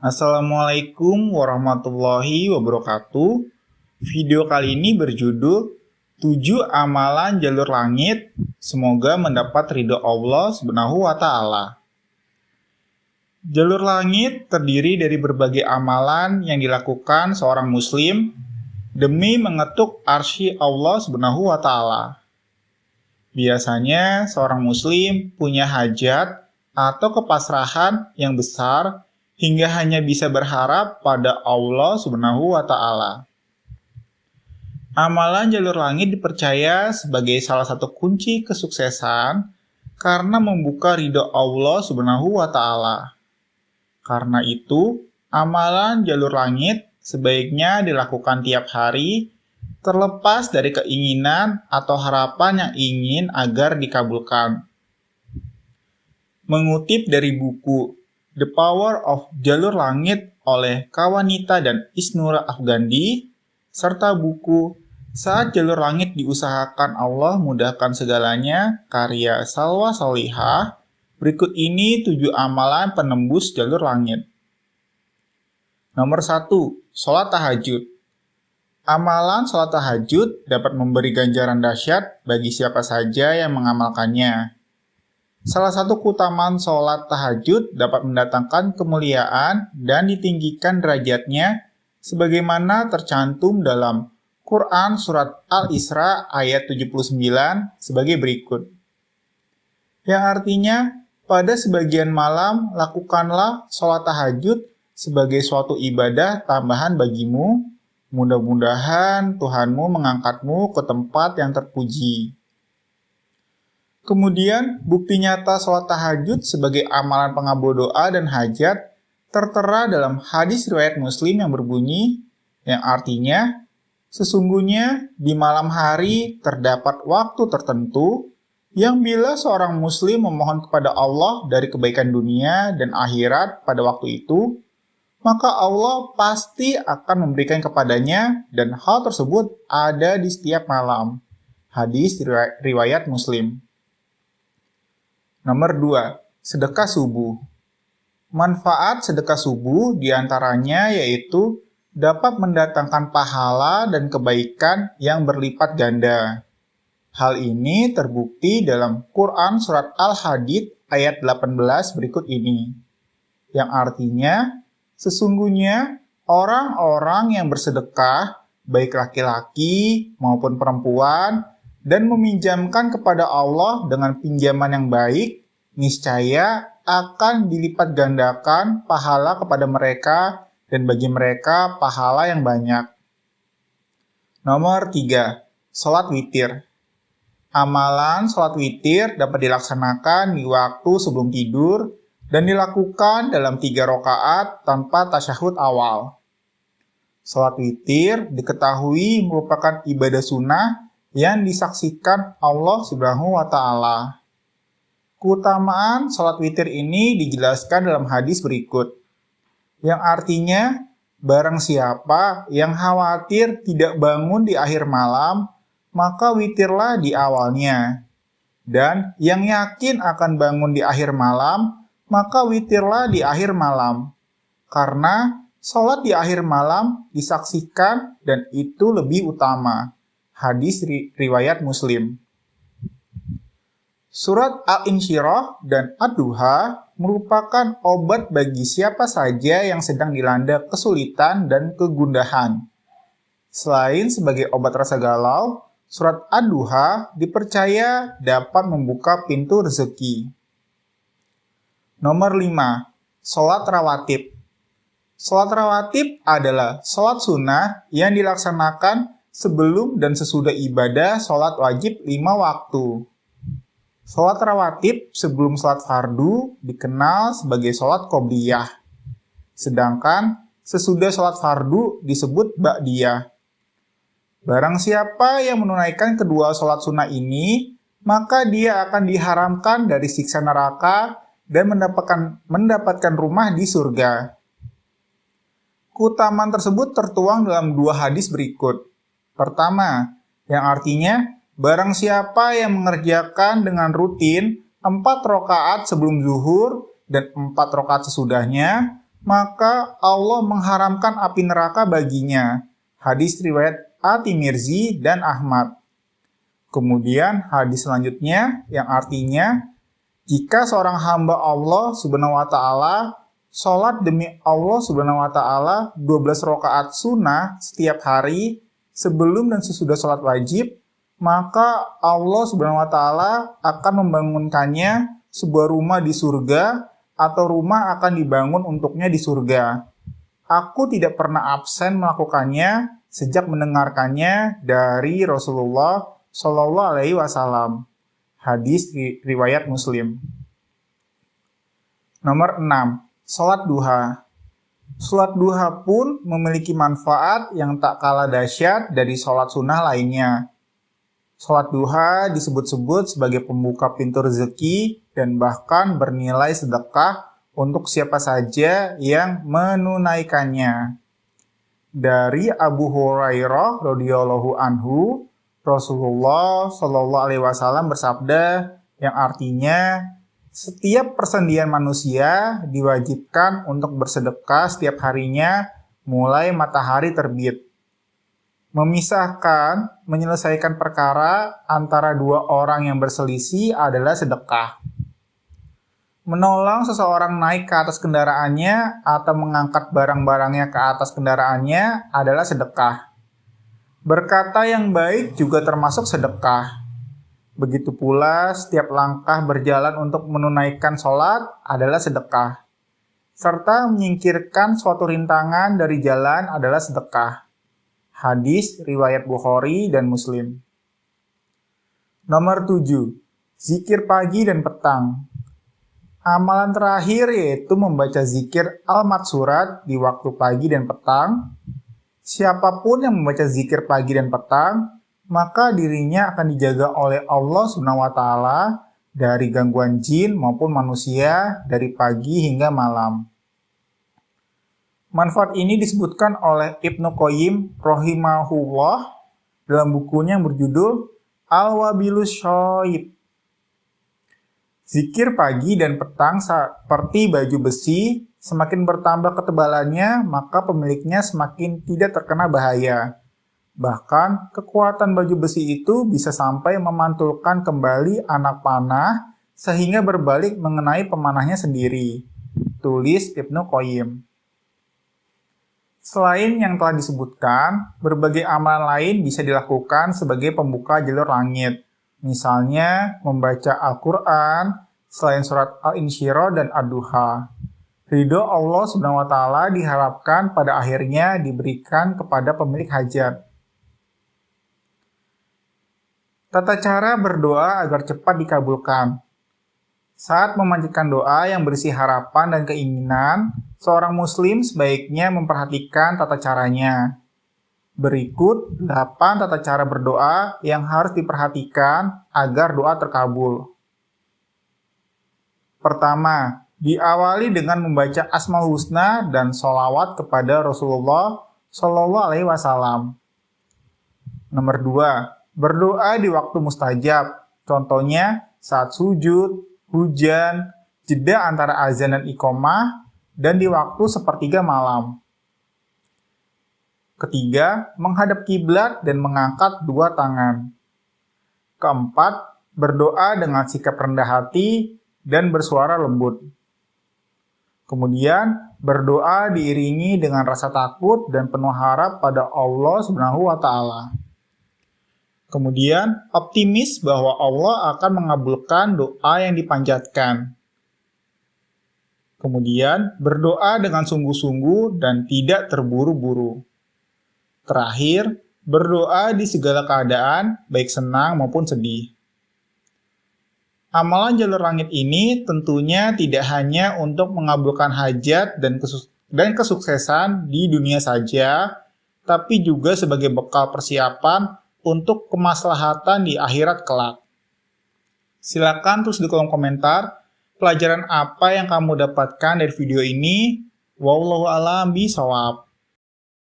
Assalamualaikum warahmatullahi wabarakatuh. Video kali ini berjudul 7 amalan jalur langit, semoga mendapat ridho Allah Subhanahu wa Ta'ala. Jalur langit terdiri dari berbagai amalan yang dilakukan seorang muslim demi mengetuk arsy Allah Subhanahu wa Ta'ala. Biasanya seorang muslim punya hajat atau kepasrahan yang besar hingga hanya bisa berharap pada Allah Subhanahu wa Ta'ala. Amalan jalur langit dipercaya sebagai salah satu kunci kesuksesan karena membuka ridho Allah Subhanahu wa Ta'ala. Karena itu, amalan jalur langit sebaiknya dilakukan tiap hari, terlepas dari keinginan atau harapan yang ingin agar dikabulkan. Mengutip dari buku The Power of Jalur Langit oleh Kawanita dan Isnura Afgandi, serta buku Saat Jalur Langit Diusahakan Allah Mudahkan Segalanya karya Salwa Solihah, berikut ini 7 amalan penembus jalur langit. Nomor 1. Sholat tahajud. Amalan sholat tahajud dapat memberi ganjaran dahsyat bagi siapa saja yang mengamalkannya. Salah satu keutamaan sholat tahajud dapat mendatangkan kemuliaan dan ditinggikan derajatnya sebagaimana tercantum dalam Quran Surat Al-Isra ayat 79 sebagai berikut. Yang artinya, pada sebagian malam lakukanlah sholat tahajud sebagai suatu ibadah tambahan bagimu. Mudah-mudahan Tuhanmu mengangkatmu ke tempat yang terpuji. Kemudian, bukti nyata sholat tahajud sebagai amalan pengabul doa dan hajat tertera dalam hadis riwayat Muslim yang berbunyi, yang artinya, sesungguhnya di malam hari terdapat waktu tertentu yang bila seorang Muslim memohon kepada Allah dari kebaikan dunia dan akhirat pada waktu itu, maka Allah pasti akan memberikan kepadanya dan hal tersebut ada di setiap malam. Hadis riwayat Muslim. Nomor 2. Sedekah subuh. Manfaat sedekah subuh diantaranya yaitu dapat mendatangkan pahala dan kebaikan yang berlipat ganda. Hal ini terbukti dalam Quran Surat Al-Hadid ayat 18 berikut ini. Yang artinya, sesungguhnya orang-orang yang bersedekah, baik laki-laki maupun perempuan, dan meminjamkan kepada Allah dengan pinjaman yang baik, niscaya akan dilipat gandakan pahala kepada mereka dan bagi mereka pahala yang banyak. Nomor 3. Sholat witir. Amalan sholat witir dapat dilaksanakan di waktu sebelum tidur dan dilakukan dalam 3 rakaat tanpa tasyahud awal. Sholat witir diketahui merupakan ibadah sunnah yang disaksikan Allah Subhanahu wa Ta'ala. Keutamaan sholat witir ini dijelaskan dalam hadis berikut, yang artinya, barang siapa yang khawatir tidak bangun di akhir malam, maka witirlah di awalnya. Dan yang yakin akan bangun di akhir malam, maka witirlah di akhir malam. Karena sholat di akhir malam disaksikan dan itu lebih utama. Hadis riwayat Muslim. Surat Al-Insyirah dan Ad-Duha merupakan obat bagi siapa saja yang sedang dilanda kesulitan dan kegundahan. Selain sebagai obat rasa galau, surat Ad-Duha dipercaya dapat membuka pintu rezeki. Nomor 5. Sholat rawatib. Sholat rawatib adalah sholat sunnah yang dilaksanakan sebelum dan sesudah ibadah sholat wajib 5 waktu. Sholat rawatib sebelum sholat fardu dikenal sebagai sholat qobliyah. Sedangkan sesudah sholat fardu disebut ba'diyah. Barang siapa yang menunaikan kedua sholat sunnah ini, maka dia akan diharamkan dari siksa neraka dan mendapatkan rumah di surga. Keutamaan tersebut tertuang dalam 2 hadis berikut. Pertama, yang artinya, barang siapa yang mengerjakan dengan rutin 4 rakaat sebelum zuhur dan 4 rakaat sesudahnya, maka Allah mengharamkan api neraka baginya. Hadis riwayat At-Tirmizi dan Ahmad. Kemudian hadis selanjutnya yang artinya, jika seorang hamba Allah Subhanahu wa taala sholat demi Allah Subhanahu wa taala 12 rakaat sunnah setiap hari sebelum dan sesudah sholat wajib, maka Allah Subhanahu wa taala akan membangunkannya sebuah rumah di surga atau rumah akan dibangun untuknya di surga. Aku tidak pernah absen melakukannya sejak mendengarkannya dari Rasulullah Shallallahu Alaihi Wasallam. Hadis riwayat Muslim. Nomor 6. Salat duha. Salat duha pun memiliki manfaat yang tak kalah dahsyat dari salat sunnah lainnya. Salat duha disebut-sebut sebagai pembuka pintu rezeki dan bahkan bernilai sedekah untuk siapa saja yang menunaikannya. Dari Abu Hurairah radhiyallahu anhu, Rasulullah Shallallahu Alaihi Wasallam bersabda yang artinya, setiap persendian manusia diwajibkan untuk bersedekah setiap harinya mulai matahari terbit. Menyelesaikan perkara antara dua orang yang berselisih adalah sedekah. Menolong seseorang naik ke atas kendaraannya atau mengangkat barang-barangnya ke atas kendaraannya adalah sedekah. Berkata yang baik juga termasuk sedekah. Begitu pula setiap langkah berjalan untuk menunaikan sholat adalah sedekah. Serta menyingkirkan suatu rintangan dari jalan adalah sedekah. Hadis riwayat Bukhari dan Muslim. Nomor 7. Zikir pagi dan petang. Amalan terakhir yaitu membaca zikir al-matsurat di waktu pagi dan petang. Siapapun yang membaca zikir pagi dan petang, maka dirinya akan dijaga oleh Allah Subhanahu wa taala dari gangguan jin maupun manusia dari pagi hingga malam. Manfaat ini disebutkan oleh Ibnu Qayyim rahimahullah dalam bukunya yang berjudul Al-Wabilus Syaib. Zikir pagi dan petang seperti baju besi, semakin bertambah ketebalannya, maka pemiliknya semakin tidak terkena bahaya. Bahkan, kekuatan baju besi itu bisa sampai memantulkan kembali anak panah sehingga berbalik mengenai pemanahnya sendiri. Tulis Ibnu Qayyim. Selain yang telah disebutkan, berbagai amalan lain bisa dilakukan sebagai pembuka jalur langit. Misalnya, membaca Al-Quran selain surat Al-Insyirah dan Ad-Duha. Ridho Allah Subhanahu wa taala diharapkan pada akhirnya diberikan kepada pemilik hajat. Tata cara berdoa agar cepat dikabulkan. Saat memanjatkan doa yang berisi harapan dan keinginan, seorang muslim sebaiknya memperhatikan tata caranya. Berikut 8 tata cara berdoa yang harus diperhatikan agar doa terkabul. Pertama, diawali dengan membaca Asmaul Husna dan sholawat kepada Rasulullah Shallallahu Alaihi Wasallam. Nomor 2. Berdoa di waktu mustajab, contohnya saat sujud, hujan, jeda antara azan dan iqomah, dan di waktu sepertiga malam. Ketiga, menghadap kiblat dan mengangkat dua tangan. Keempat, berdoa dengan sikap rendah hati dan bersuara lembut. Kemudian, berdoa diiringi dengan rasa takut dan penuh harap pada Allah Subhanahu wa taala. Kemudian, optimis bahwa Allah akan mengabulkan doa yang dipanjatkan. Kemudian, berdoa dengan sungguh-sungguh dan tidak terburu-buru. Terakhir, berdoa di segala keadaan, baik senang maupun sedih. Amalan jalur langit ini tentunya tidak hanya untuk mengabulkan hajat dan kesuksesan di dunia saja, tapi juga sebagai bekal persiapan untuk kemaslahatan di akhirat kelak. Silakan tulis di kolom komentar pelajaran apa yang kamu dapatkan dari video ini. Wallahu a'lam bishawab.